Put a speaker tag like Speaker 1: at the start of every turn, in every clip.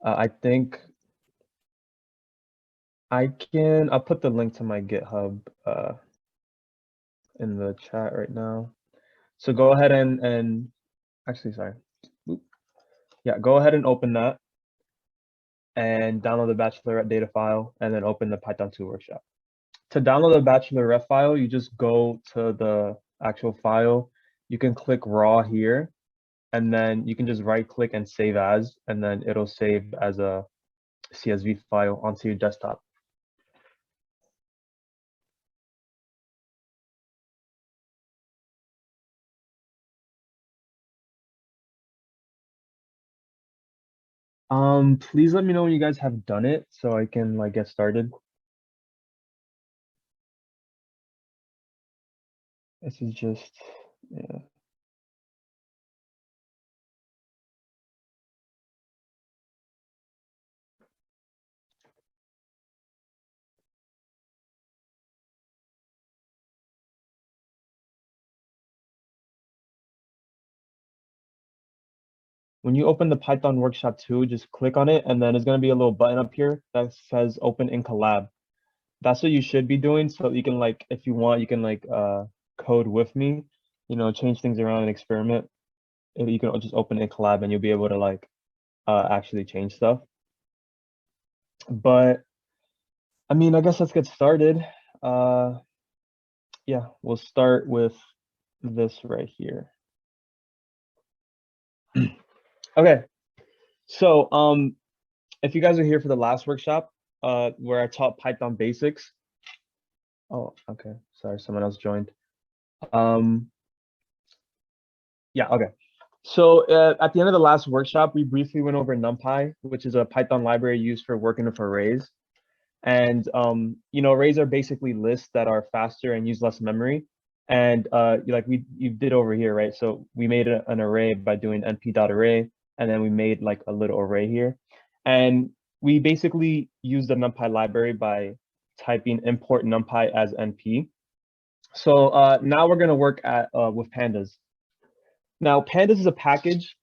Speaker 1: I think I'll put the link to my GitHub in the chat right now. So go ahead and actually, sorry. Yeah, go ahead and open that and download the bachelorette data file and then open the Python 2 workshop. To download the bachelorette file, you just go to the actual file. You can click raw here, and then you can just right click and save as, and then it'll save as a CSV file onto your desktop. Please let me know when you guys have done it so I can like get started. This is just, yeah. When you open the Python workshop 2, just click on it, and then there's going to be a little button up here that says open in collab. That's what you should be doing, so you can like, if you want, you can like code with me, you know, change things around and experiment. You can just open in collab and you'll be able to like actually change stuff. But I mean, I guess let's get started. Yeah, we'll start with this right here. Okay, so if you guys are here for the last workshop, where I taught Python basics. Oh, okay. Sorry, someone else joined. Yeah, okay. So at the end of the last workshop, we briefly went over Numpy, which is a Python library used for working with arrays. And you know, arrays are basically lists that are faster and use less memory. And like you did over here, right? So we made an array by doing np.array, and then we made like a little array here. And we basically use the NumPy library by typing import NumPy as np. So now we're gonna work with pandas. Now, pandas is a package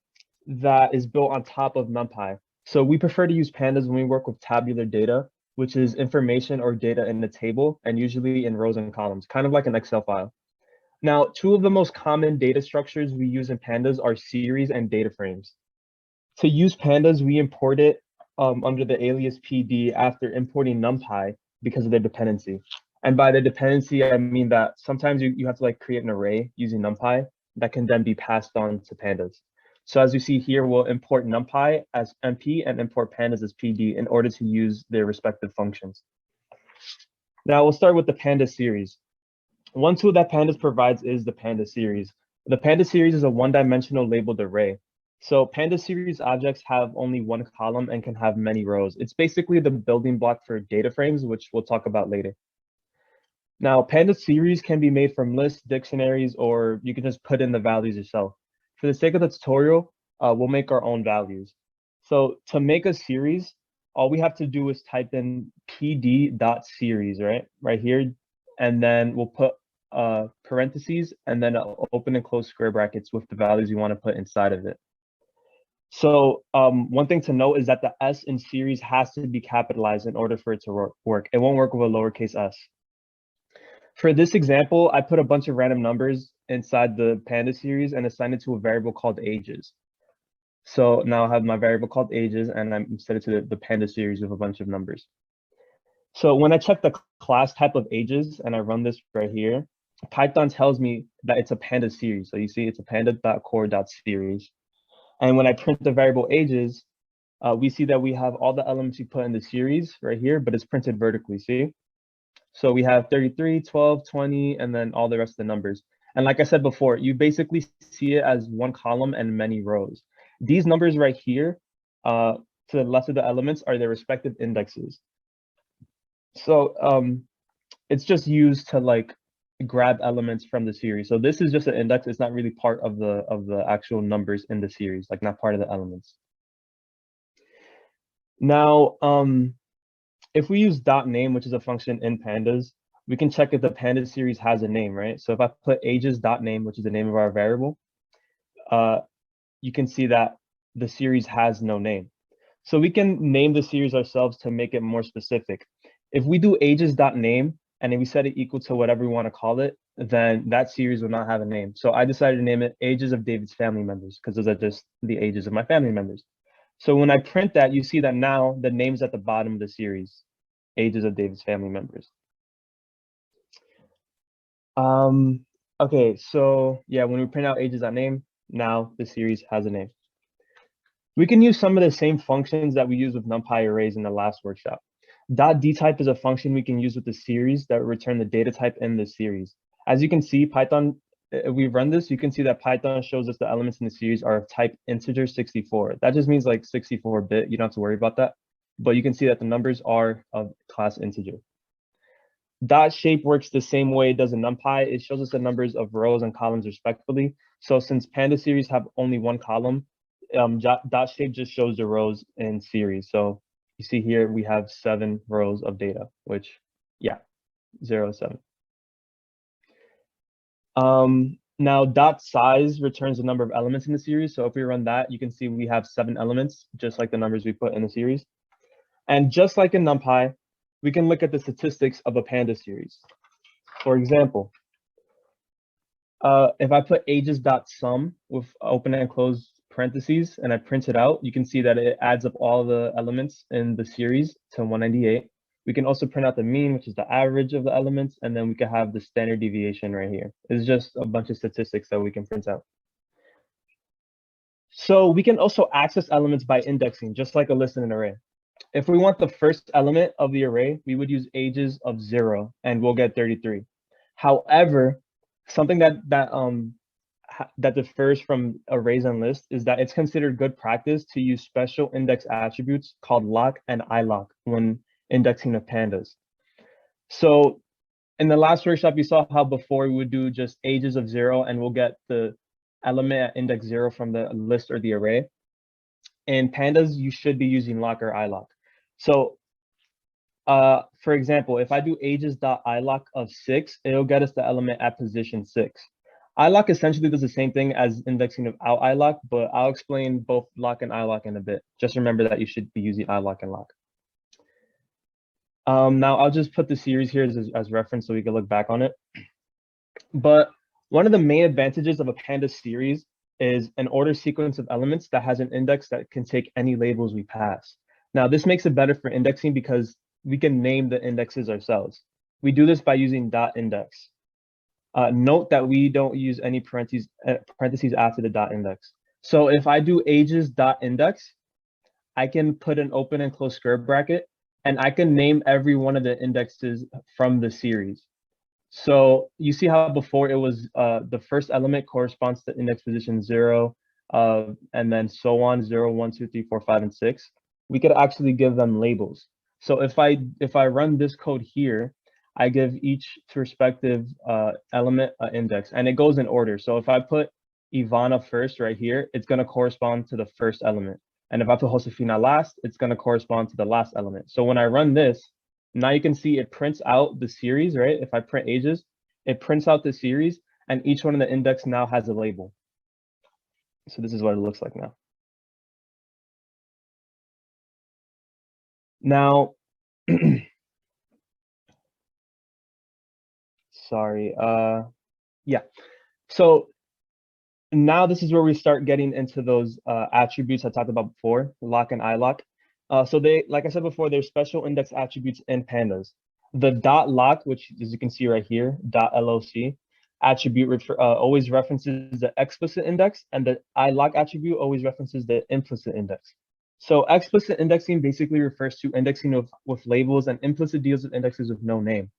Speaker 1: that is built on top of NumPy. So we prefer to use pandas when we work with tabular data, which is information or data in the table, and usually in rows and columns, kind of like an Excel file. Now, two of the most common data structures we use in pandas are series and data frames. To use pandas, we import it under the alias PD after importing NumPy because of their dependency. And by the dependency, I mean that sometimes you have to like create an array using NumPy that can then be passed on to pandas. So as you see here, we'll import NumPy as NP and import pandas as PD in order to use their respective functions. Now we'll start with the Panda series. One tool that Pandas provides is the Panda series. The Panda series is a one-dimensional labeled array. So Panda series objects have only one column and can have many rows. It's basically the building block for data frames, which we'll talk about later. Now, Panda series can be made from lists, dictionaries, or you can just put in the values yourself. For the sake of the tutorial, we'll make our own values. So to make a series, all we have to do is type in pd.series, right here, and then we'll put parentheses and then open and close square brackets with the values you want to put inside of it. So one thing to note is that the S in series has to be capitalized in order for it to work. It won't work with a lowercase s. For this example, I put a bunch of random numbers inside the Panda series and assigned it to a variable called ages. So now I have my variable called ages and I'm set it to the Panda series with a bunch of numbers. So when I check the class type of ages and I run this right here, Python tells me that it's a Panda series. So you see it's a panda.core.series. And when I print the variable ages, we see that we have all the elements we put in the series right here, but it's printed vertically, see? So we have 33, 12, 20, and then all the rest of the numbers. And like I said before, you basically see it as one column and many rows. These numbers right here, to the left of the elements, are their respective indexes. So it's just used to like grab elements from the series. So this is just an index. It's not really part of the actual numbers in the series, like not part of the elements. Now, if we use .name, which is a function in pandas, we can check if the Panda series has a name, right? So if I put ages.name, which is the name of our variable, you can see that the series has no name. So we can name the series ourselves to make it more specific. If we do ages.name and then we set it equal to whatever we want to call it, then that series will not have a name. So I decided to name it Ages of David's Family Members because those are just the ages of my family members. So when I print that, you see that now the name's at the bottom of the series, Ages of David's Family Members. Okay, so yeah, when we print out ages.name, now the series has a name. We can use some of the same functions that we use with NumPy arrays in the last workshop. .dtype is a function we can use with the series that will return the data type in the series. As you can see, Python, if we run this, you can see that Python shows us the elements in the series are of type integer 64. That just means like 64-bit. You don't have to worry about that. But you can see that the numbers are of class integer. .shape works the same way it does in NumPy. It shows us the numbers of rows and columns respectively. So since Panda series have only one column, .shape just shows the rows in series. So you see here we have 7 rows of data, which, yeah, 0, 7. Now .size returns the number of elements in the series. So if we run that, you can see we have 7 elements, just like the numbers we put in the series. And just like in NumPy, we can look at the statistics of a Panda series. For example, if I put ages.sum with open and close parentheses and I print it out, you can see that it adds up all the elements in the series to 198. We can also print out the mean, which is the average of the elements, and then we can have the standard deviation right here. It's just a bunch of statistics that we can print out. So we can also access elements by indexing, just like a list in an array. If we want the first element of the array, we would use ages of 0, and we'll get 33. However, something that differs from arrays and lists is that it's considered good practice to use special index attributes called lock and ilock when indexing of pandas. So in the last workshop, you saw how before we would do just ages of 0 and we'll get the element at index 0 from the list or the array. In pandas, you should be using lock or ilock. So for example, if I do ages.ilock of 6, it'll get us the element at position 6. ilock essentially does the same thing as indexing of out ilock, but I'll explain both lock and ilock in a bit. Just remember that you should be using ilock and lock. Now I'll just put the series here as reference so we can look back on it. But one of the main advantages of a Pandas series is an order sequence of elements that has an index that can take any labels we pass. Now this makes it better for indexing because we can name the indexes ourselves. We do this by using .index. Note that we don't use any parentheses after the .index. So if I do ages.index, I can put an open and close square bracket, and I can name every one of the indexes from the series. So you see how before it was the first element corresponds to index position 0, and then so on, 0, 1, 2, 3, 4, 5, and 6. We could actually give them labels. So if I run this code here, I give each respective element an index, and it goes in order. So if I put Ivana first right here, it's going to correspond to the first element. And if I put Josefina last, it's going to correspond to the last element. So when I run this, now you can see it prints out the series, right? If I print ages, it prints out the series, and each one of the index now has a label. So this is what it looks like now. Now, sorry, yeah. So now this is where we start getting into those attributes I talked about before, lock and ilock. So they, like I said before, they're special index attributes in pandas. The .lock, which as you can see right here, .loc attribute always references the explicit index, and the ilock attribute always references the implicit index. So explicit indexing basically refers to indexing with labels, and implicit deals with indexes with no name.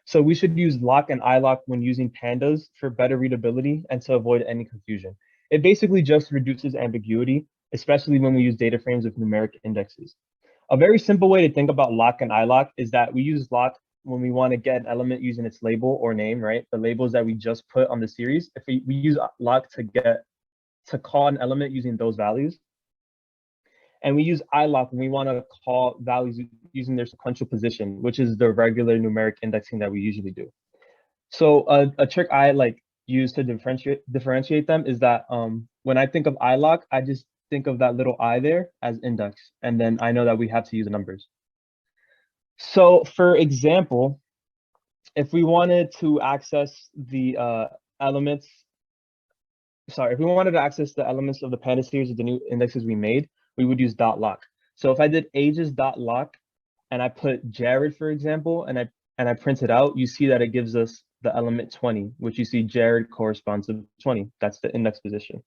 Speaker 1: So we should use lock and ilock when using pandas for better readability and to avoid any confusion. It basically just reduces ambiguity, especially when we use data frames with numeric indexes. A very simple way to think about lock and ilock is that we use lock when we want to get an element using its label or name, right? The labels that we just put on the series. If we use lock to call an element using those values. And we use ilock when we want to call values using their sequential position, which is the regular numeric indexing that we usually do. So a trick I use to differentiate them is that when I think of ilock, I just think of that little I there as index, and then I know that we have to use the numbers. So for example, if we wanted to access the elements, if we wanted to access the elements of the Panda series of the new indexes we made, we would use .lock. So if I did ages.lock and I put Jared, for example, and I print it out, you see that it gives us the element 20, which you see Jared corresponds to 20. That's the index position.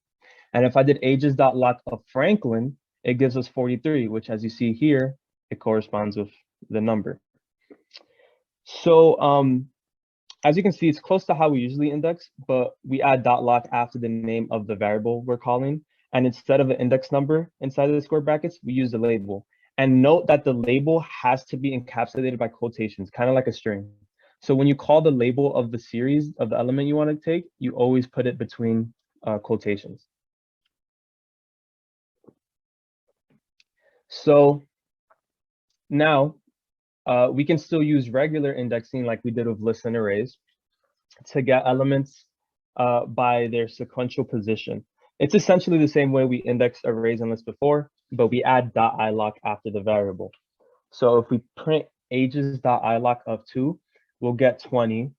Speaker 1: And if I did ages.lock of Franklin, it gives us 43, which as you see here, it corresponds with the number. So as you can see, it's close to how we usually index, but we add .lock after the name of the variable we're calling. And instead of an index number inside of the square brackets, we use the label. And note that the label has to be encapsulated by quotations, kind of like a string. So when you call the label of the series of the element you want to take, you always put it between quotations. So now we can still use regular indexing like we did with lists and arrays to get elements by their sequential position. It's essentially the same way we indexed arrays and lists before, but we add .ilock after the variable. So if we print ages.ilock of 2, we'll get 20.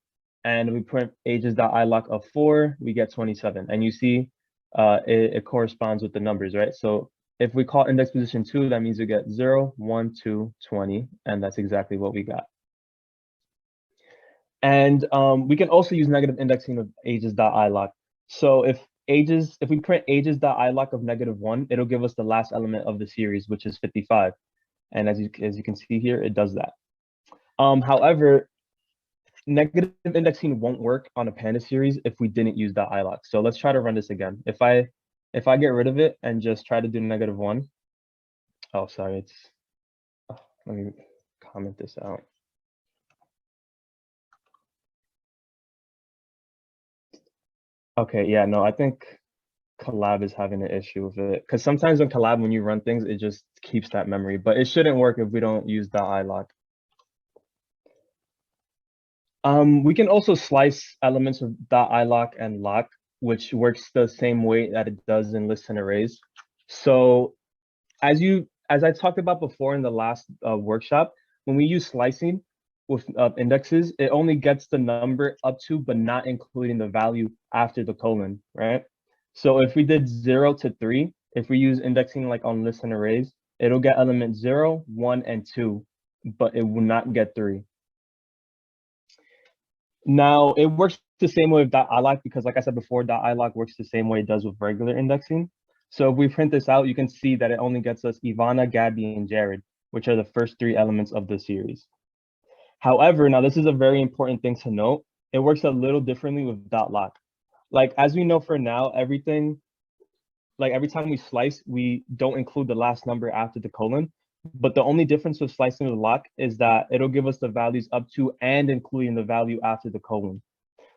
Speaker 1: And if we print ages.ilock of 4, we get 27. And you see it corresponds with the numbers, right? So if we call index position 2, that means we get 0, 1, 2, 20. And that's exactly what we got. And we can also use negative indexing of ages.ilock. So if we print ages.ilock of -1, it'll give us the last element of the series, which is 55. And as you can see here, it does that. However, negative indexing won't work on a Panda series if we didn't use .ilock. So let's try to run this again. If I get rid of it and just try to do -1. Oh, sorry, let me comment this out. Okay, yeah, no, I think Collab is having an issue with it because sometimes on Collab, when you run things, it just keeps that memory, but it shouldn't work if we don't use .ilock. We can also slice elements of .ilock and lock, which works the same way that it does in lists and arrays. So as I talked about before in the last workshop, when we use slicing with indexes, it only gets the number up to, but not including the value after the colon, right? So if we did 0 to 3, if we use indexing like on lists and arrays, it'll get element 0, 1, and 2, but it will not get 3. Now, it works the same way with .ilock because, like I said before, .ilock works the same way it does with regular indexing. So if we print this out, you can see that it only gets us Ivana, Gabby, and Jared, which are the first 3 elements of the series. However, now this is a very important thing to note. It works a little differently with .lock. Like, as we know for now, everything, like every time we slice, we don't include the last number after the colon. But the only difference with slicing with lock is that it'll give us the values up to and including the value after the colon.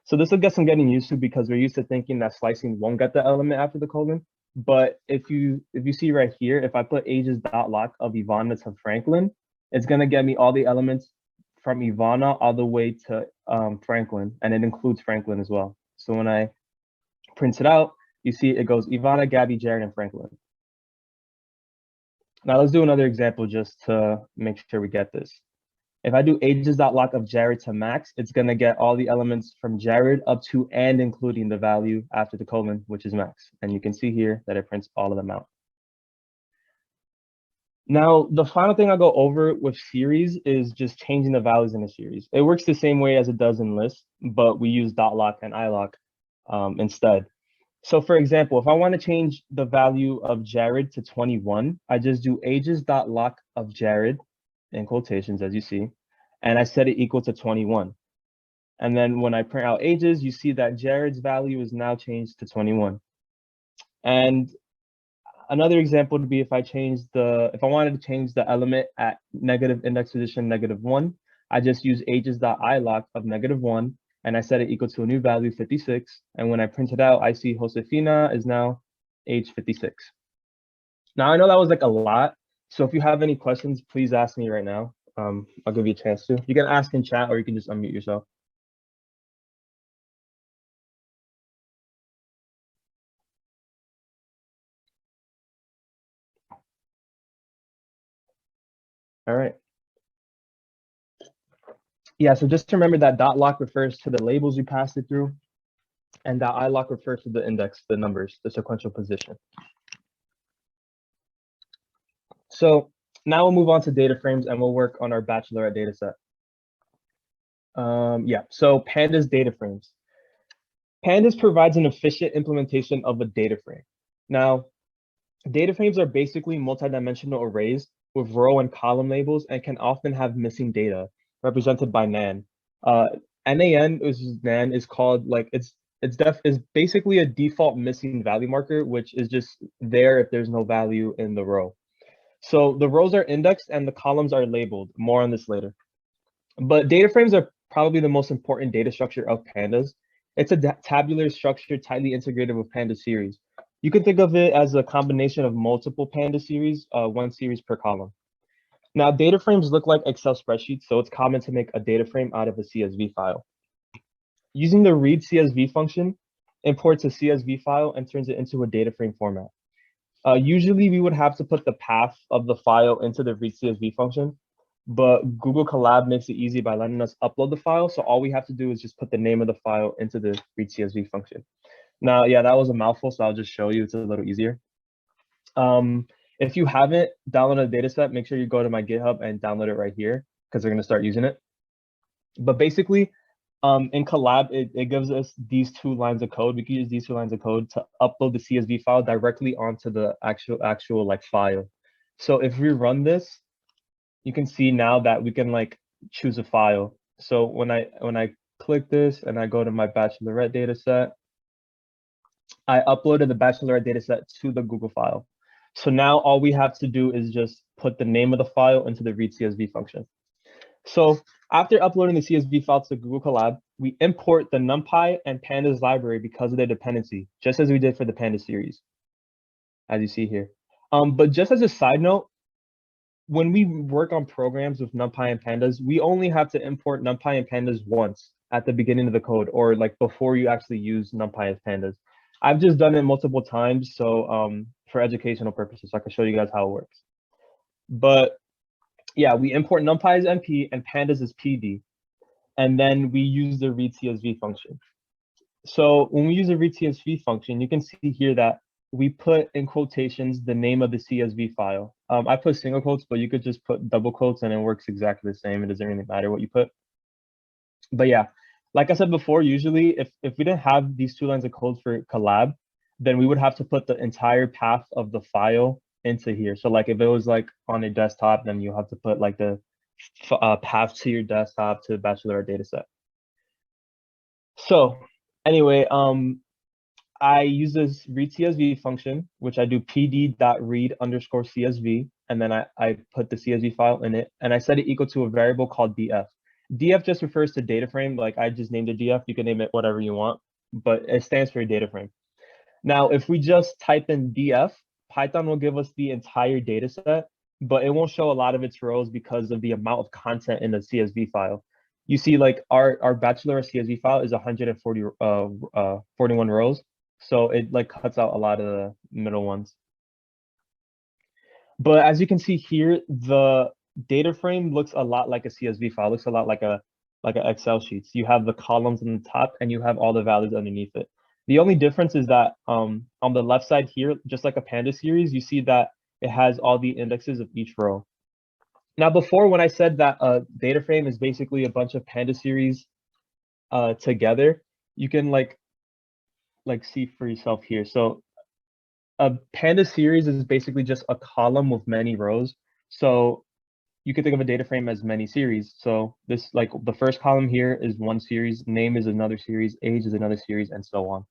Speaker 1: So this will get some getting used to because we're used to thinking that slicing won't get the element after the colon. But if you see right here, if I put ages.lock of Ivana to Franklin, it's gonna get me all the elements from Ivana all the way to Franklin, and it includes Franklin as well. So when I print it out, you see it goes Ivana, Gabby, Jared, and Franklin. Now let's do another example just to make sure we get this. If I do ages.lock of Jared to Max, it's gonna get all the elements from Jared up to and including the value after the colon, which is Max. And you can see here that it prints all of them out. Now, the final thing I'll go over with series is just changing the values in a series. It works the same way as it does in lists, but we use .lock and ilock instead. So for example, if I want to change the value of Jared to 21, I just do ages.lock of Jared in quotations, as you see, and I set it equal to 21. And then when I print out ages, you see that Jared's value is now changed to 21. And another example would be if I wanted to change the element at negative index position -1, I just use ages.ilock of -1, and I set it equal to a new value, 56. And when I print it out, I see Josefina is now age 56. Now, I know that was like a lot. So if you have any questions, please ask me right now. I'll give you a chance to. You can ask in chat or you can just unmute yourself. All right. Yeah, so just remember that dot lock refers to the labels you passed it through, and that iLock refers to the index, the numbers, the sequential position. So now we'll move on to data frames and we'll work on our bachelorette data set. Yeah, so Pandas data frames. Pandas provides an efficient implementation of a data frame. Now, data frames are basically multidimensional arrays with row and column labels and can often have missing data represented by NaN. NaN is called like is basically a default missing value marker, which is just there if there's no value in the row. So the rows are indexed and the columns are labeled. More on this later. But data frames are probably the most important data structure of Pandas. It's a tabular structure tightly integrated with Panda Series. You can think of it as a combination of multiple Panda series, one series per column. Now, data frames look like Excel spreadsheets, so it's common to make a data frame out of a CSV file. Using the read CSV function, imports a CSV file and turns it into a data frame format. Usually, we would have to put the path of the file into the read CSV function, but Google Colab makes it easy by letting us upload the file. So all we have to do is just put the name of the file into the read CSV function. Now, yeah, that was a mouthful, so I'll just show you. It's a little easier. If you haven't downloaded a data set, make sure you go to my GitHub and download it right here because we're going to start using it. But basically, in Colab, it gives us these two lines of code. We can use these two lines of code to upload the CSV file directly onto the actual like file. So if we run this, you can see now that we can like choose a file. So when I click this and I go to my bachelorette data set, I uploaded the bachelorette data set to the Google file. So now all we have to do is just put the name of the file into the read CSV function. So after uploading the CSV file to Google Colab, we import the Numpy and Pandas library because of their dependency, just as we did for the Panda series, as you see here. But just as a side note, when we work on programs with Numpy and Pandas, we only have to import Numpy and Pandas once at the beginning of the code, or like before you actually use Numpy as Pandas. I've just done it multiple times, so for educational purposes, so I can show you guys how it works. But yeah, we import Numpy as NP and Pandas as PD, and then we use the read CSV function. So when we use the read CSV function, you can see here that we put in quotations the name of the CSV file. I put single quotes, but you could just put double quotes and it works exactly the same. It doesn't really matter what you put. But yeah, like I said before, usually if we didn't have these two lines of code for Colab, then we would have to put the entire path of the file into here. So like if it was like on a desktop, then you have to put like the path to your desktop to the bachelorette data set. So anyway, I use this read CSV function, which I do pd.read_CSV, and then I put the CSV file in it, and I set it equal to a variable called df. Df just refers to data frame, like I just named it df. You can name it whatever you want, but it stands for a data frame. Now, if we just type in df, Python will give us the entire data set, but it won't show a lot of its rows because of the amount of content in the CSV file. You see, like our bachelor CSV file is 41 rows. So it like cuts out a lot of the middle ones. But as you can see here, the data frame looks a lot like a CSV file. It looks a lot like an Excel sheet. So you have the columns on the top and you have all the values underneath it. The only difference is that on the left side here, just like a Panda series, you see that it has all the indexes of each row. Now, before when I said that a data frame is basically a bunch of Panda series together, you can like see for yourself here. So a Panda series is basically just a column with many rows. So you can think of a data frame as many series. So this, like the first column here is one series, name is another series, age is another series, and so on.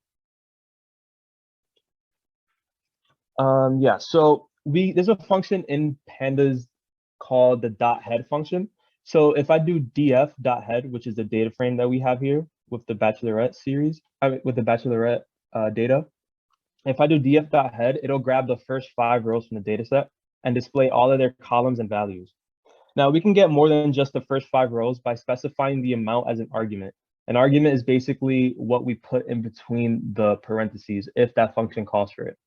Speaker 1: Yeah, so there's a function in Pandas called the .head function. So if I do df.head, which is the data frame that we have here with the bachelorette series, with the bachelorette data, if I do df.head, it'll grab the first 5 rows from the data set and display all of their columns and values. Now we can get more than just the first 5 rows by specifying the amount as an argument. An argument is basically what we put in between the parentheses if that function calls for it.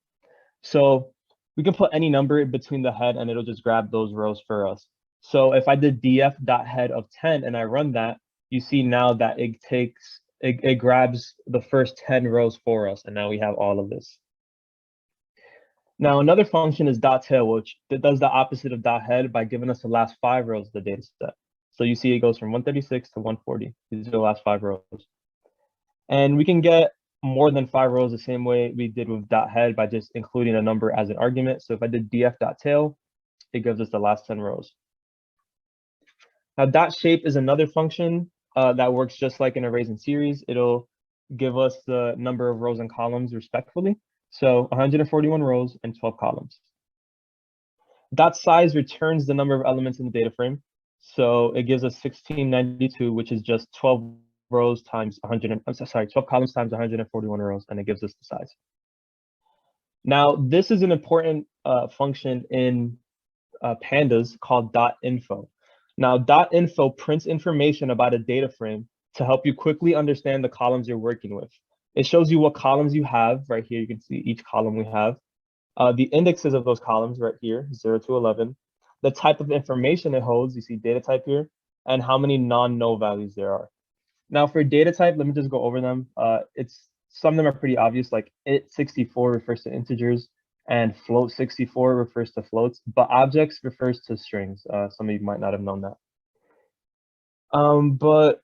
Speaker 1: So we can put any number in between the head and it'll just grab those rows for us. So if I did df.head of 10 and I run that, you see now that it grabs the first 10 rows for us, and now we have all of this. Now another function is .tail, which does the opposite of .head by giving us the last 5 rows of the data set. So you see it goes from 136 to 140. These are the last 5 rows. And we can get more than 5 rows the same way we did with .head by just including a number as an argument. So if I did df.tail, it gives us the last 10 rows. Now .shape is another function that works just like in arrays and series. It'll give us the number of rows and columns respectively. So 141 rows and 12 columns. .size returns the number of elements in the data frame. So it gives us 1692, which is just 12 rows times 12 columns times 141 rows, and it gives us the size. Now, this is an important function in Pandas called .info. Now, .info prints information about a data frame to help you quickly understand the columns you're working with. It shows you what columns you have. Right here, you can see each column we have. The indexes of those columns right here, 0 to 11. The type of information it holds, you see data type here, and how many non-no values there are. Now for data type, let me just go over them. Some of them are pretty obvious, like int64 refers to integers and float64 refers to floats, but objects refers to strings. Some of you might not have known that. But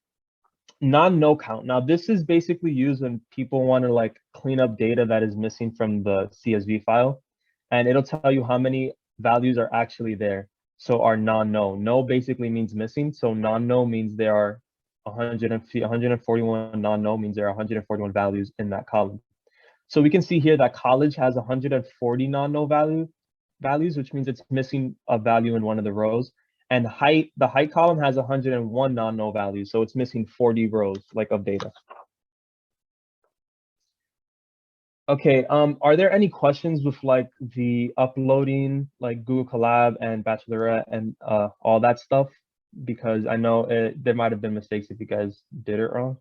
Speaker 1: non-no count. Now this is basically used when people want to like clean up data that is missing from the CSV file, and it'll tell you how many values are actually there. So our non-no. No basically means missing. So non-no means there are 141 non-no means there are 141 values in that column. So we can see here that college has 140 non-no values, which means it's missing a value in one of the rows. And the height column has 101 non-no values, so it's missing 40 rows like of data. Okay, are there any questions with like the uploading, like Google Colab and Bachelorette and all that stuff? Because I know there might have been mistakes if you guys did it wrong.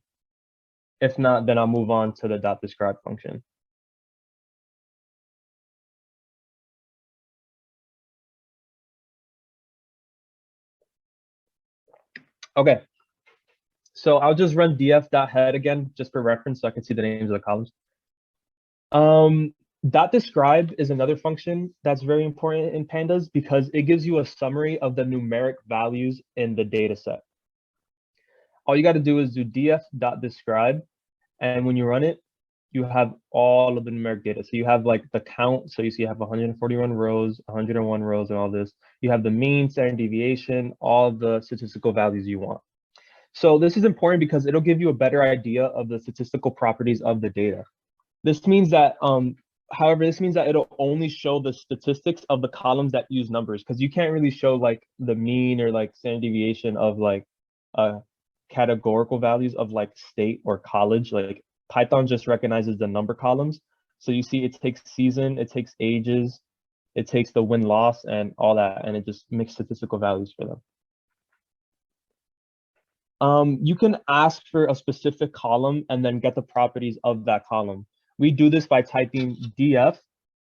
Speaker 1: If not, then I'll move on to the .describe function. Okay, so I'll just run df.head again, just for reference, so I can see the names of the columns. .describe is another function that's very important in Pandas because it gives you a summary of the numeric values in the data set. All you got to do is do df.describe, and when you run it, you have all of the numeric data. So you have like the count. So you see you have 141 rows, 101 rows, and all this. You have the mean, standard deviation, all the statistical values you want. So this is important because it'll give you a better idea of the statistical properties of the data. This means that, however, this means that it'll only show the statistics of the columns that use numbers, because you can't really show like the mean or like standard deviation of like categorical values of like state or college. Like Python just recognizes the number columns. So you see it takes season, it takes ages, it takes the win-loss and all that, and it just makes statistical values for them. You can ask for a specific column and then get the properties of that column. We do this by typing df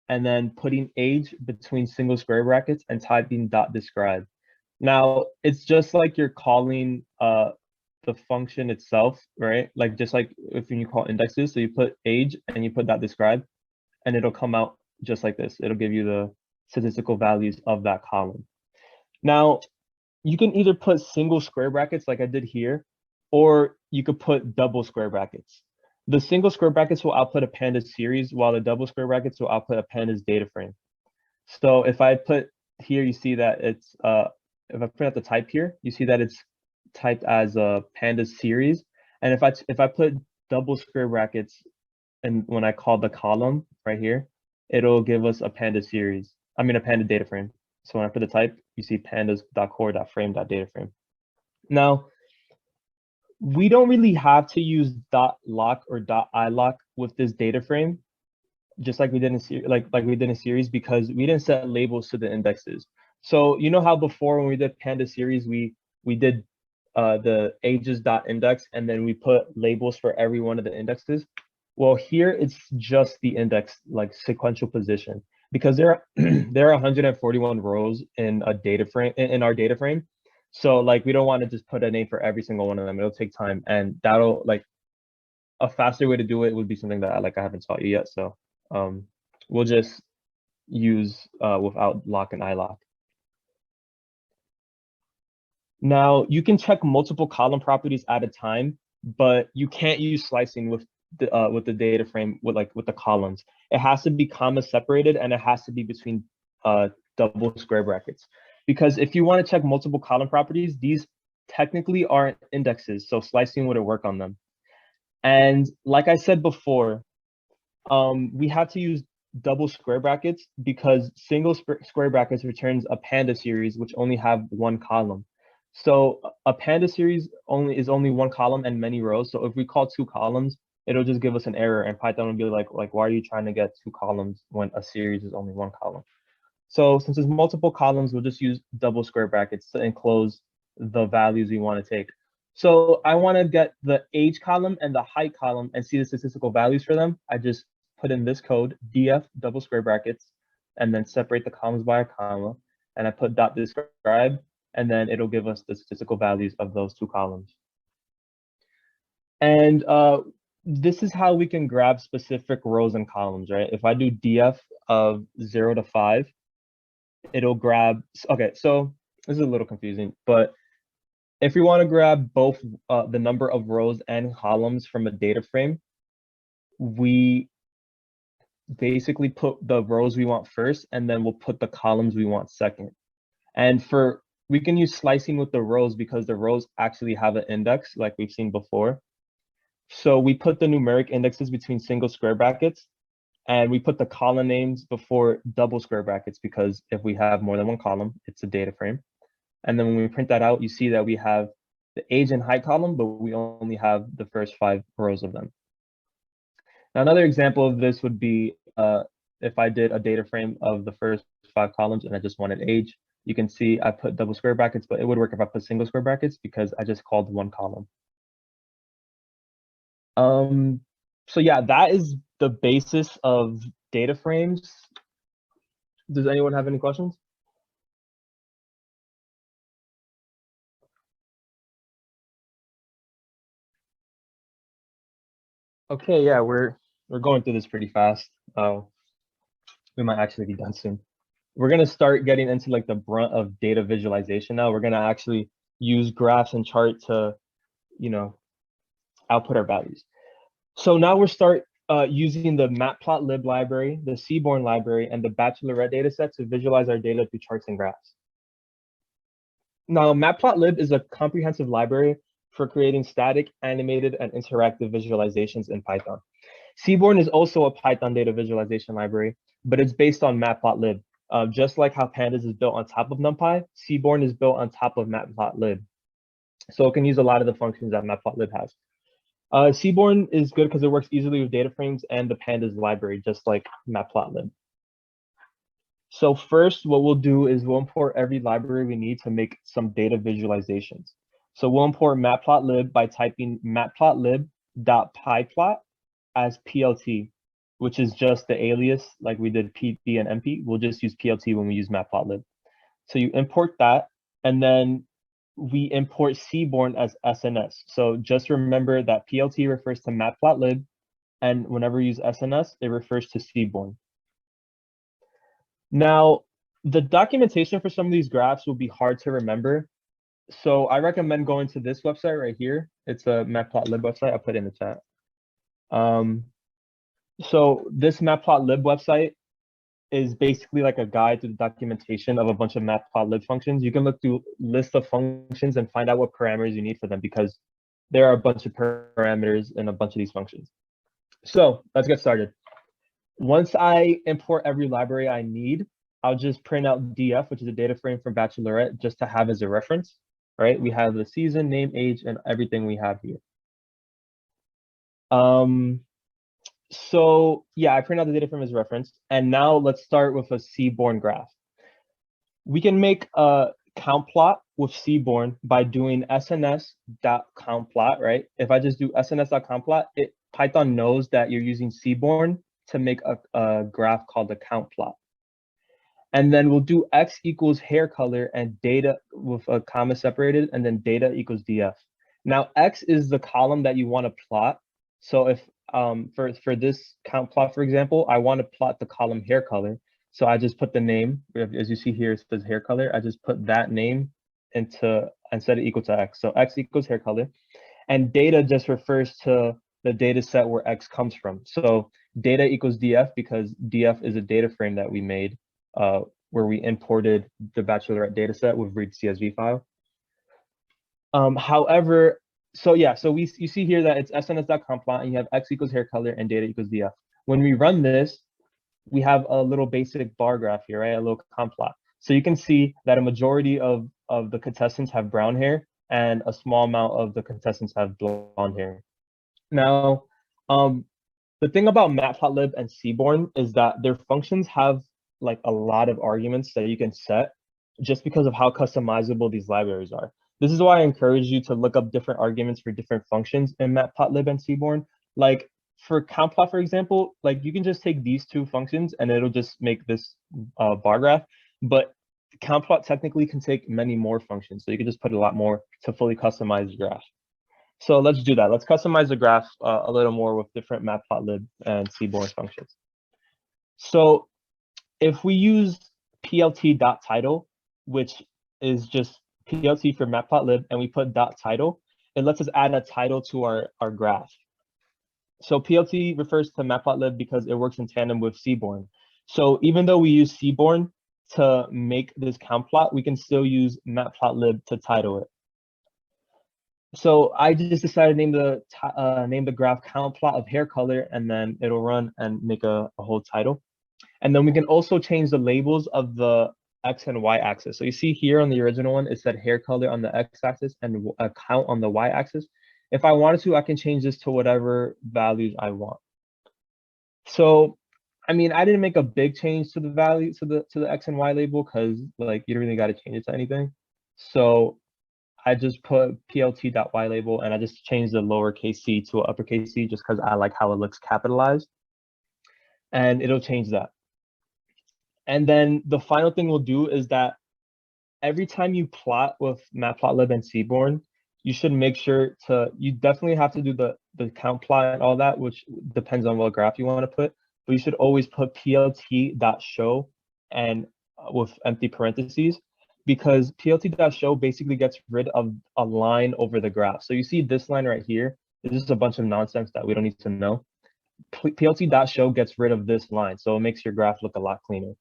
Speaker 1: and then putting age between single square brackets and typing .describe. Now, it's just like you're calling the function itself, right? Like just like if you call indexes, so you put age and you put .describe, and it'll come out just like this. It'll give you the statistical values of that column. Now, you can either put single square brackets like I did here, or you could put double square brackets. The single square brackets will output a Panda series, while the double square brackets will output a Pandas data frame. So if I put here, you see that it's, if I print out the type here, you see that it's typed as a Panda series. And if I put double square brackets and when I call the column right here, it'll give us a Panda series. I mean a Panda data frame. So when I put the type, you see pandas.core.frame.dataframe. Now, we don't really have to use .lock or .ilock with this data frame, just like we did in series, because we didn't set labels to the indexes. So you know how before when we did Panda series, we did the ages.index and then we put labels for every one of the indexes. Well, here it's just the index, like sequential position. because there are there are 141 rows in a data frame in our data frame. So like we don't want to just put a name for every single one of them. It'll take time, and that'll like a faster way to do it would be something that I haven't taught you yet. So we'll just use without lock and iLock. Now you can check multiple column properties at a time, but you can't use slicing with the data frame with the columns. It has to be comma separated, and it has to be between double square brackets. Because if you want to check multiple column properties, these technically aren't indexes, so slicing wouldn't work on them. And like I said before, we have to use double square brackets because single square brackets returns a Panda series, which only have one column. So a Panda series is only one column and many rows. So if we call two columns, it'll just give us an error, and Python will be like, why are you trying to get two columns when a series is only one column? So since there's multiple columns, we'll just use double square brackets to enclose the values we want to take. So I want to get the age column and the height column and see the statistical values for them. I just put in this code, df double square brackets, and then separate the columns by a comma, and I put dot describe, and then it'll give us the statistical values of those two columns. And this is how we can grab specific rows and columns, right? If I do df of 0 to 5, it'll grab, okay, so this is a little confusing, but if we want to grab both the number of rows and columns from a data frame, we basically put the rows we want first, and then we'll put the columns we want second. And we can use slicing with the rows because the rows actually have an index like we've seen before. So we put the numeric indexes between single square brackets, and we put the column names before double square brackets because if we have more than one column, it's a data frame. And then when we print that out, you see that we have the age and height column, but we only have the first 5 rows of them. Now, another example of this would be if I did a data frame of the first 5 columns and I just wanted age, you can see I put double square brackets, but it would work if I put single square brackets because I just called one column. So yeah, that is the basis of data frames. Does anyone have any questions? Okay, yeah, we're going through this pretty fast. We might actually be done soon. We're gonna start getting into like the brunt of data visualization now. We're gonna actually use graphs and chart to, output our values. So now we'll start using the Matplotlib library, the Seaborn library, and the Bachelorette dataset to visualize our data through charts and graphs. Now, Matplotlib is a comprehensive library for creating static, animated, and interactive visualizations in Python. Seaborn is also a Python data visualization library, but it's based on Matplotlib. Just like how Pandas is built on top of Numpy, Seaborn is built on top of Matplotlib. So it can use a lot of the functions that Matplotlib has. Seaborn is good because it works easily with data frames and the Pandas library, just like Matplotlib. So first, what we'll do is we'll import every library we need to make some data visualizations. So we'll import Matplotlib by typing matplotlib.pyplot as PLT, which is just the alias like we did PP and MP. We'll just use PLT when we use Matplotlib. So you import that, and then we import Seaborn as SNS. So just remember that PLT refers to Matplotlib, and whenever you use SNS, it refers to Seaborn. Now, the documentation for some of these graphs will be hard to remember. So I recommend going to this website right here. It's a Matplotlib website. I'll put it in the chat. So this Matplotlib website is basically like a guide to the documentation of a bunch of Matplotlib functions. You can look through list of functions and find out what parameters you need for them because there are a bunch of parameters in a bunch of these functions. So let's get started. Once I import every library I need, I'll just print out df, which is a data frame from Bachelorette, just to have as a reference, right? We have the season, name, age, and everything we have here. So yeah, I print out the data frame as reference. And now let's start with a Seaborn graph. We can make a count plot with Seaborn by doing sns.countplot, right? If I just do sns.countplot, Python knows that you're using Seaborn to make a graph called a count plot. And then we'll do x equals hair color and data with a comma separated, and then data equals df. Now x is the column that you want to plot. So if for this count plot, for example, I want to plot the column hair color. So I just put the name, as you see here, it says hair color. I just put that name into and set it equal to x. So x equals hair color. And data just refers to the data set where x comes from. So data equals df because df is a data frame that we made where we imported the bachelorette data set with read CSV file. However, so yeah, so you see here that it's sns.com plot and you have x equals hair color and data equals df. When we run this, we have a little basic bar graph here, right? A little comp plot. So you can see that a majority of the contestants have brown hair and a small amount of the contestants have blonde hair. Now, the thing about Matplotlib and Seaborn is that their functions have like a lot of arguments that you can set just because of how customizable these libraries are. This is why I encourage you to look up different arguments for different functions in Matplotlib and Seaborn. Like for countplot, for example, like you can just take these two functions and it'll just make this bar graph. But countplot technically can take many more functions, so you can just put a lot more to fully customize the graph. So let's do that. Let's customize the graph a little more with different Matplotlib and Seaborn functions. So if we use plt.title, which is just plt for Matplotlib, and we put .title, it lets us add a title to our graph. So plt refers to Matplotlib because it works in tandem with Seaborn. So even though we use Seaborn to make this count plot, we can still use Matplotlib to title it. So I just decided to name the graph count plot of hair color, and then it'll run and make a whole title. And then we can also change the labels of the X and Y axis. So you see here on the original one, it said hair color on the X axis and a count on the Y axis. If I wanted to, I can change this to whatever values I want. So, I mean, I didn't make a big change to the value to the X and Y label because like you don't really got to change it to anything. So I just put plt.y label and I just changed the lowercase c to an uppercase C just because I like how it looks capitalized. And it'll change that. And then the final thing we'll do is that every time you plot with Matplotlib and Seaborn, you should make sure you definitely have to do the count plot and all that, which depends on what graph you want to put, but you should always put plt.show and with empty parentheses, because plt.show basically gets rid of a line over the graph. So you see this line right here, this is a bunch of nonsense that we don't need to know. plt.show gets rid of this line, so it makes your graph look a lot cleaner.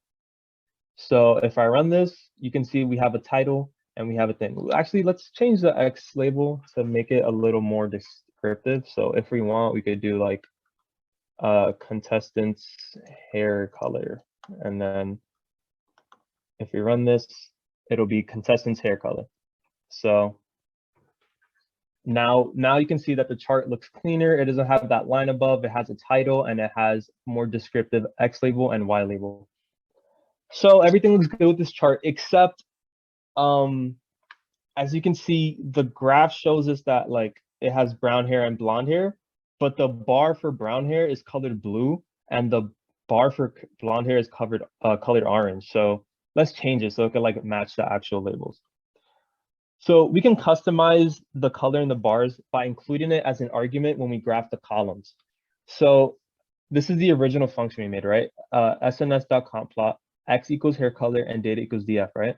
Speaker 1: So if I run this, you can see we have a title and we have a thing. Actually, let's change the X label to make it a little more descriptive. So if we want, we could do like contestants hair color. And then if we run this, it'll be contestants hair color. So now you can see that the chart looks cleaner. It doesn't have that line above. It has a title and it has more descriptive X label and Y label. So everything looks good with this chart, except as you can see, the graph shows us that like it has brown hair and blonde hair, but the bar for brown hair is colored blue and the bar for blonde hair is colored orange. So let's change it so it can like match the actual labels. So we can customize the color in the bars by including it as an argument when we graph the columns. So this is the original function we made, right? sns.compplot. X equals hair color and data equals df, right?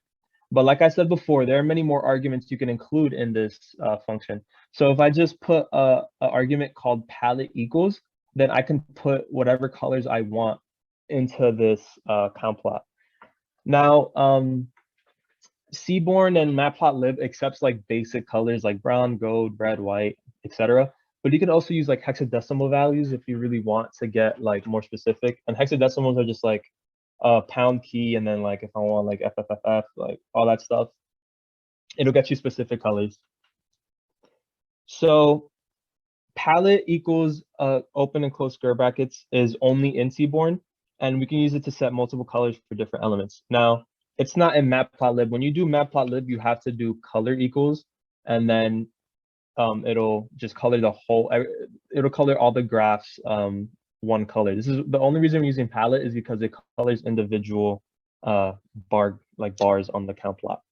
Speaker 1: But like I said before, there are many more arguments you can include in this function. So if I just put an argument called palette equals, then I can put whatever colors I want into this count plot. Now, Seaborn and Matplotlib accepts like basic colors like brown, gold, red, white, etc. But you can also use like hexadecimal values if you really want to get like more specific. And hexadecimals are just like pound key, and then like if I want like FFFF, like all that stuff, it'll get you specific colors. So palette equals open and close square brackets is only in Seaborn, and we can use it to set multiple colors for different elements. Now it's not in Matplotlib. When you do Matplotlib, you have to do color equals, and then it'll just color the whole. It'll color all the graphs one color. This is the only reason I'm using palette is because it colors individual bars on the count plot.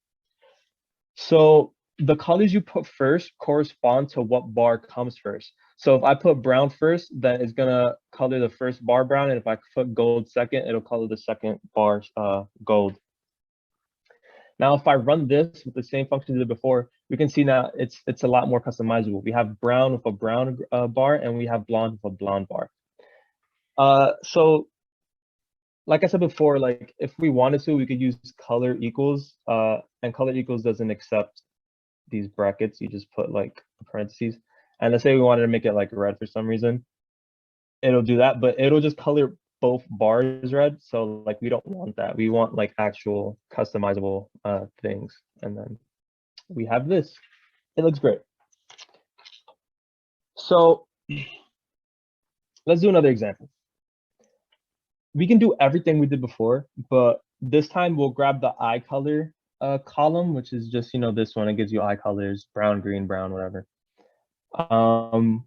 Speaker 1: So the colors you put first correspond to what bar comes first. So if I put brown first, then it's gonna color the first bar brown, and if I put gold second, it'll color the second bar gold. Now, if I run this with the same function we did before, we can see now it's a lot more customizable. We have brown with a brown bar, and we have blonde with a blonde bar. So like I said before, like if we wanted to, we could use color equals, and color equals doesn't accept these brackets. You just put like parentheses. And let's say we wanted to make it like red for some reason, it'll do that, but it'll just color both bars red. So like we don't want that. We want like actual customizable things. And then we have this. It looks great. So let's do another example. We can do everything we did before, but this time we'll grab the eye color column, which is just, you know, this one. It gives you eye colors, brown, green, brown, whatever. So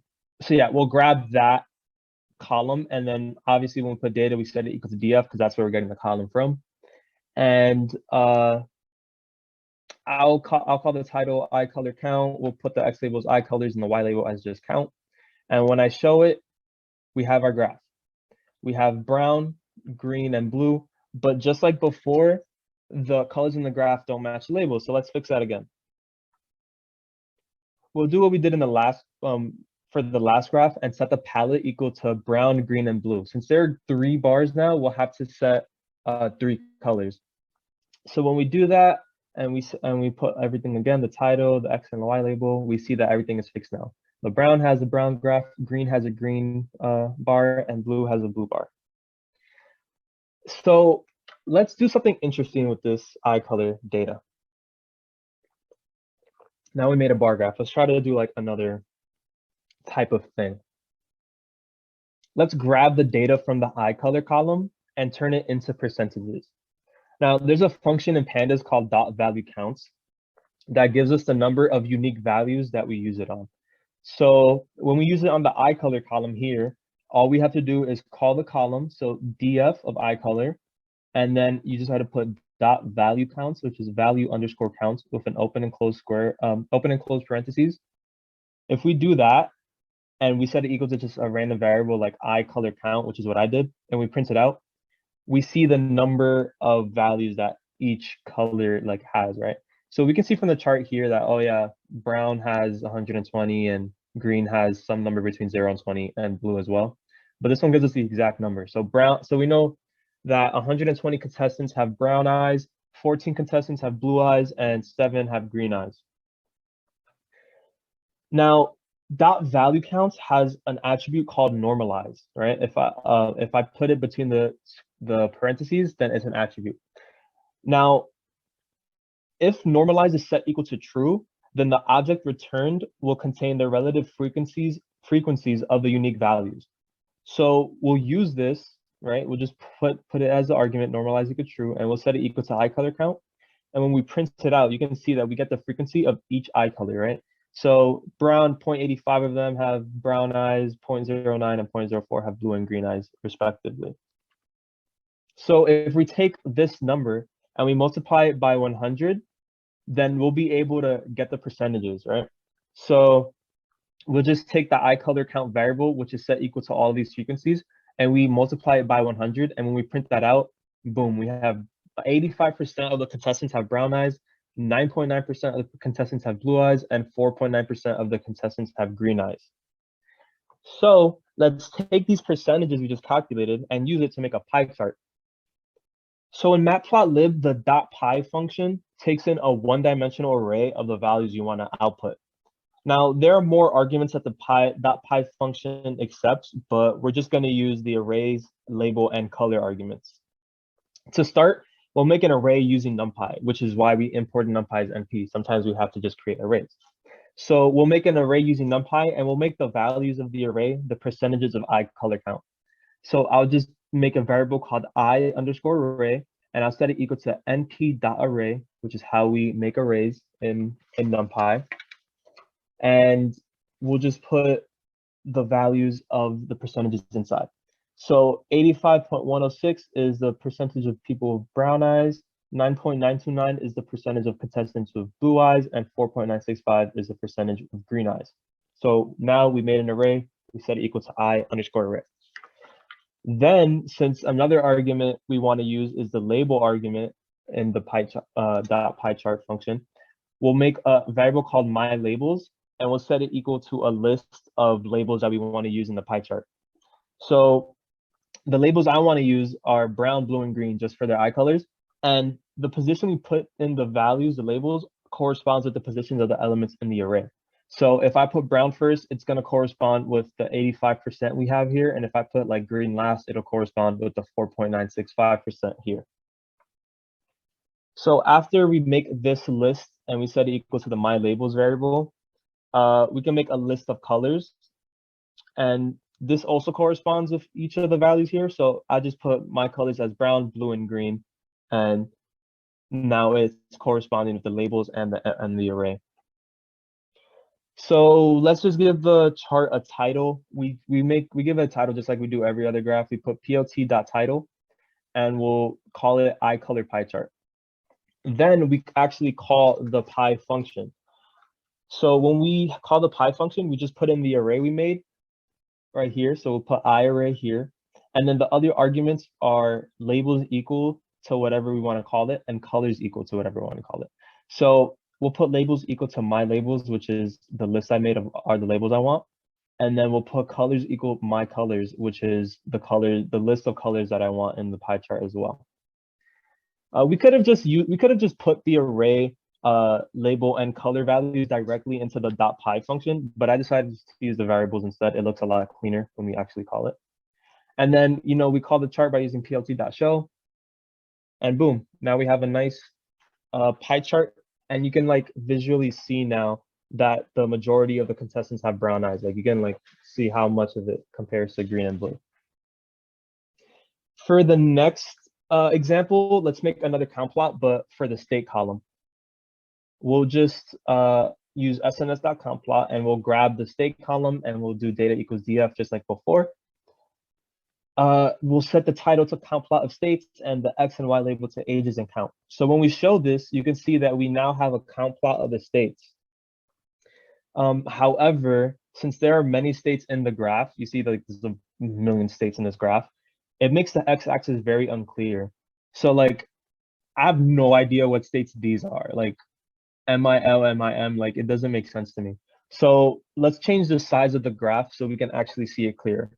Speaker 1: yeah, we'll grab that column, and then obviously when we put data, we set it equal to df because that's where we're getting the column from. And I'll call the title eye color count. We'll put the x label as eye colors and the y label as just count. And when I show it, we have our graph. We have brown, green, and blue, but just like before, the colors in the graph don't match the labels. So let's fix that again. We'll do what we did in the last for the last graph and set the palette equal to brown, green, and blue. Since there are 3 bars now, we'll have to set 3 colors. So when we do that and we put everything again, the title, the x and the y label, we see that everything is fixed now. The brown has a brown graph, green has a green bar, and blue has a blue bar. So let's do something interesting with this eye color data. Now we made a bar graph. Let's try to do like another type of thing. Let's grab the data from the eye color column and turn it into percentages. Now there's a function in Pandas called .valueCounts that gives us the number of unique values that we use it on. So when we use it on the eye color column here, all we have to do is call the column, so df of eye color, and then you just have to put .valueCounts, which is value underscore counts with an open and close square, open and close parentheses. If we do that and we set it equal to just a random variable like eye color count, which is what I did, and we print it out, we see the number of values that each color like has, right? So we can see from the chart here that, oh yeah, brown has 120 and green has some number between 0 and 20 and blue as well. But this one gives us the exact number. So we know that 120 contestants have brown eyes, 14 contestants have blue eyes, and 7 have green eyes. Now, .valueCounts has an attribute called normalize, right? If I put it between the parentheses, then it's an attribute. Now, if normalize is set equal to true, then the object returned will contain the relative frequencies of the unique values. So we'll use this, right? We'll just put it as the argument, normalize equal to true, and we'll set it equal to eye color count. And when we print it out, you can see that we get the frequency of each eye color, right? So brown, 0.85 of them have brown eyes, 0.09 and 0.04 have blue and green eyes, respectively. So if we take this number and we multiply it by 100, then we'll be able to get the percentages, right? So we'll just take the eye color count variable, which is set equal to all of these frequencies, and we multiply it by 100. And when we print that out, boom, we have 85% of the contestants have brown eyes, 9.9% of the contestants have blue eyes, and 4.9% of the contestants have green eyes. So let's take these percentages we just calculated and use it to make a pie chart. So in Matplotlib, the .py function takes in a one-dimensional array of the values you want to output. Now, there are more arguments that the .py function accepts, but we're just going to use the arrays, label, and color arguments. To start, we'll make an array using NumPy, which is why we import NumPy as NP. Sometimes we have to just create arrays. So we'll make an array using NumPy, and we'll make the values of the array the percentages of eye color count. So I'll just make a variable called eye underscore array, and I'll set it equal to np.array, which is how we make arrays in NumPy. And we'll just put the values of the percentages inside. So 85.106 is the percentage of people with brown eyes, 9.929 is the percentage of contestants with blue eyes, and 4.965 is the percentage of green eyes. So now we made an array, we set it equal to I underscore array. Then, since another argument we want to use is the label argument in the pie chart function, we'll make a variable called myLabels, and we'll set it equal to a list of labels that we want to use in the pie chart. So the labels I want to use are brown, blue, and green just for their eye colors. And the position we put in the values, the labels, corresponds with the positions of the elements in the array. So if I put brown first, it's going to correspond with the 85% we have here. And if I put like green last, it'll correspond with the 4.965% here. So after we make this list and we set it equal to the myLabels variable, we can make a list of colors. And this also corresponds with each of the values here. So I just put my colors as brown, blue, and green. And now it's corresponding with the labels and the array. So let's just give the chart a title. We give it a title just like we do every other graph. We put plt.title and we'll call it iColorPieChart. Then we actually call the pie function. So when we call the pie function, we just put in the array we made right here. So we'll put I array here. And then the other arguments are labels equal to whatever we want to call it and colors equal to whatever we want to call it. So we'll put labels equal to myLabels, which is the list I made of are the labels I want. And then we'll put colors equal myColors, which is the list of colors that I want in the pie chart as well. We could have just put the array label and color values directly into the .py function, but I decided to use the variables instead. It looks a lot cleaner when we actually call it. And then, we call the chart by using plt.show, and boom, now we have a nice pie chart, and you can like visually see now that the majority of the contestants have brown eyes. Like you can like see how much of it compares to green and blue. For the next example, let's make another count plot, but for the state column. We'll just use sns.countplot and we'll grab the state column and we'll do data equals df just like before. We'll set the title to count plot of states and the x and y label to ages and count. So when we show this, you can see that we now have a count plot of the states. However, since there are many states in the graph, you see like there's a million states in this graph, it makes the x-axis very unclear. So like, I have no idea what states these are. Like MIL, MIM, like it doesn't make sense to me. So let's change the size of the graph so we can actually see it clear.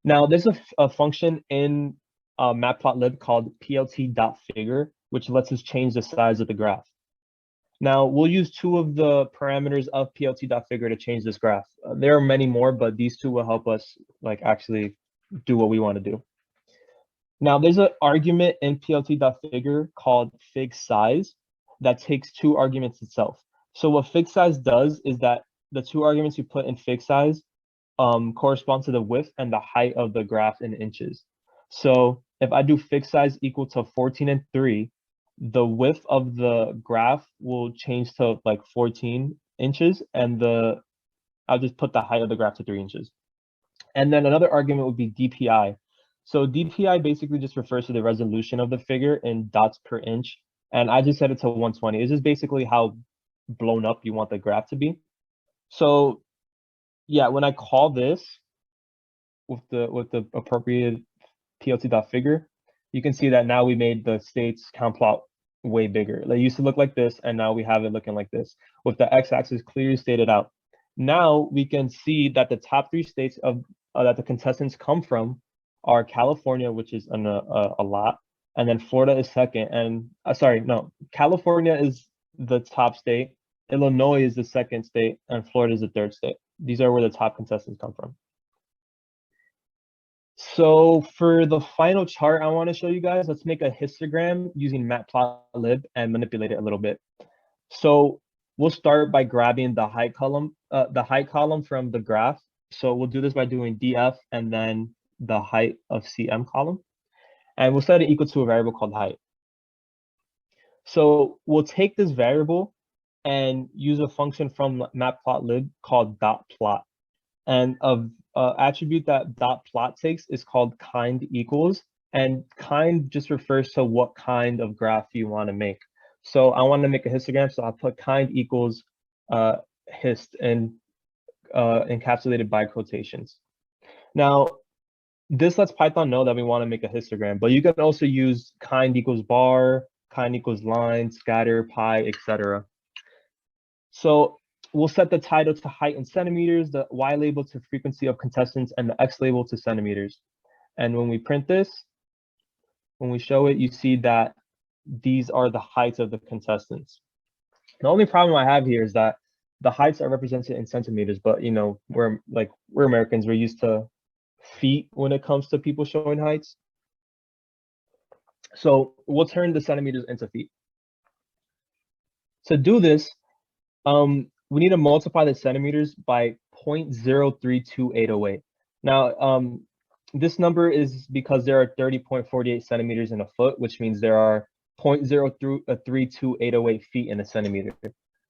Speaker 1: Now there's a function in Matplotlib called plt.figure, which lets us change the size of the graph. Now we'll use two of the parameters of plt.figure to change this graph. There are many more, but these two will help us like actually do what we want to do. Now there's an argument in plt.figure called fig size that takes two arguments itself. So what fig size does is that the two arguments you put in fig size correspond to the width and the height of the graph in inches. So if I do fig size equal to 14 and 3, the width of the graph will change to like 14 inches, and I'll just put the height of the graph to 3 inches. And then another argument would be DPI. So DPI basically just refers to the resolution of the figure in dots per inch, and I just set it to 120. It's just basically how blown up you want the graph to be. So yeah, when I call this with the appropriate plt.figure, you can see that now we made the states count plot way bigger. They used to look like this, and now we have it looking like this with the x-axis clearly stated out. Now we can see that the top 3 states of that the contestants come from are California, which is a lot, and then Florida is second. And sorry, no, California is the top state, Illinois is the second state, and Florida is the third state. These are where the top contestants come from. So for the final chart I want to show you guys, let's make a histogram using Matplotlib and manipulate it a little bit. So we'll start by grabbing the height column from the graph. So we'll do this by doing df and then the height of cm column, and we'll set it equal to a variable called height. So we'll take this variable and use a function from Matplotlib called .plot, and a attribute that .plot takes is called kind equals, and kind just refers to what kind of graph you want to make. So I want to make a histogram, so I'll put kind equals hist and encapsulated by quotations. Now, this lets Python know that we want to make a histogram, but you can also use kind equals bar, kind equals line, scatter, pi, etc. So we'll set the title to height in centimeters, the Y label to frequency of contestants, and the X label to centimeters. And when we print this, when we show it, you see that these are the heights of the contestants. The only problem I have here is that the heights are represented in centimeters, but you know, we're Americans, we're used to feet when it comes to people showing heights. So we'll turn the centimeters into feet. To do this, we need to multiply the centimeters by 0.032808. Now, this number is because there are 30.48 centimeters in a foot, which means there are 0.0322808 feet in a centimeter.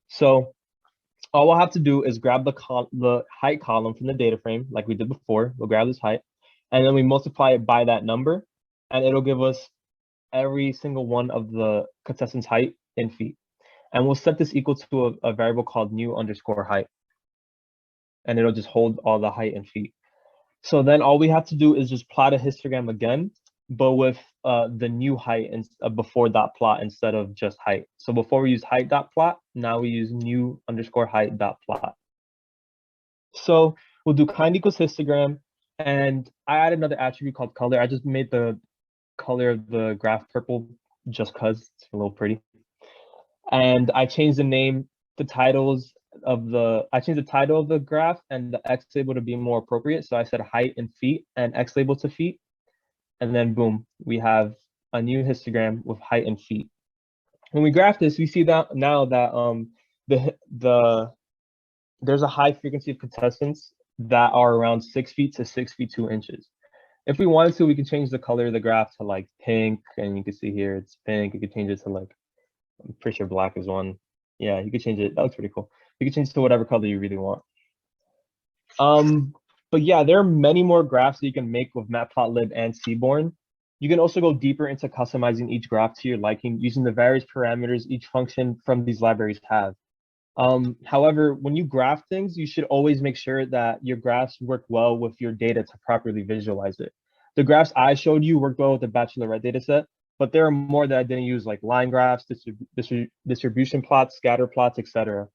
Speaker 1: So all we'll have to do is grab the height column from the data frame, like we did before. We'll grab this height, and then we multiply it by that number, and it'll give us every single one of the contestants' height in feet. And we'll set this equal to a variable called new_height, and it'll just hold all the height in feet. So then all we have to do is just plot a histogram again, but with the new height before .plot instead of just height. So before we use height.plot, now we use new_height.plot. So we'll do kind equals histogram, and I added another attribute called color. I just made the color of the graph purple just because it's a little pretty. And I changed the name, I changed the title of the graph and the X label to be more appropriate. So I said height in feet and X label to feet. And then boom, we have a new histogram with height in feet. When we graph this, we see that now that there's a high frequency of contestants that are around 6 feet to 6 feet 2 inches. If we wanted to, we can change the color of the graph to like pink, and you can see here it's pink. You could change it to like, I'm pretty sure black is one. Yeah, you could change it. That looks pretty cool. You can change it to whatever color you really want. But yeah, there are many more graphs that you can make with Matplotlib and Seaborn. You can also go deeper into customizing each graph to your liking using the various parameters each function from these libraries have. However, when you graph things, you should always make sure that your graphs work well with your data to properly visualize it. The graphs I showed you worked well with the Bachelorette dataset, but there are more that I didn't use, like line graphs, distribution plots, scatter plots, etc.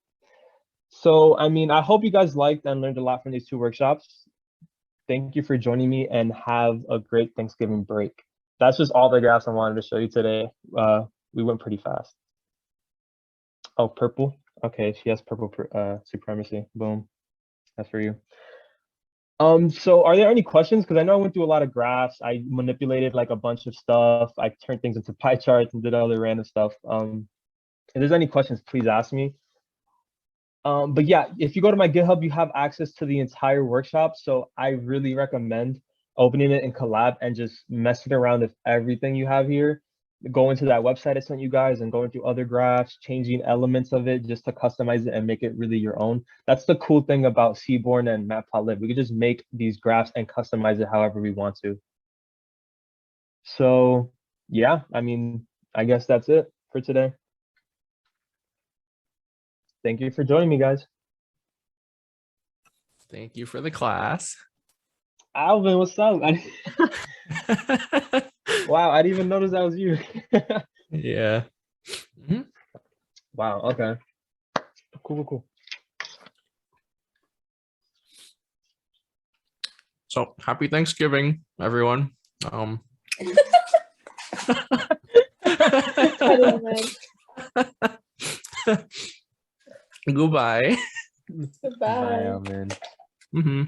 Speaker 1: So, I mean, I hope you guys liked and learned a lot from these 2 workshops. Thank you for joining me, and have a great Thanksgiving break. That's just all the graphs I wanted to show you today. We went pretty fast. Oh, purple. Okay, she has purple supremacy. Boom. That's for you. So are there any questions? Because I know I went through a lot of graphs. I manipulated like a bunch of stuff. I turned things into pie charts and did other random stuff. If there's any questions, please ask me. But yeah, if you go to my GitHub, you have access to the entire workshop. So I really recommend opening it in Collab and just messing around with everything you have here. Go into that website I sent you guys and going through other graphs, changing elements of it just to customize it and make it really your own. That's the cool thing about Seaborn and Matplotlib. We can just make these graphs and customize it however we want to. So yeah, I mean, I guess that's it for today. Thank you for joining me, guys.
Speaker 2: Thank you for the class.
Speaker 1: Alvin, what's up? Wow, I didn't even notice that was you.
Speaker 2: Yeah. Mm-hmm.
Speaker 1: Wow, okay. Cool.
Speaker 2: So happy Thanksgiving, everyone. Goodbye.
Speaker 1: Bye, Alvin.
Speaker 2: Mm-hmm.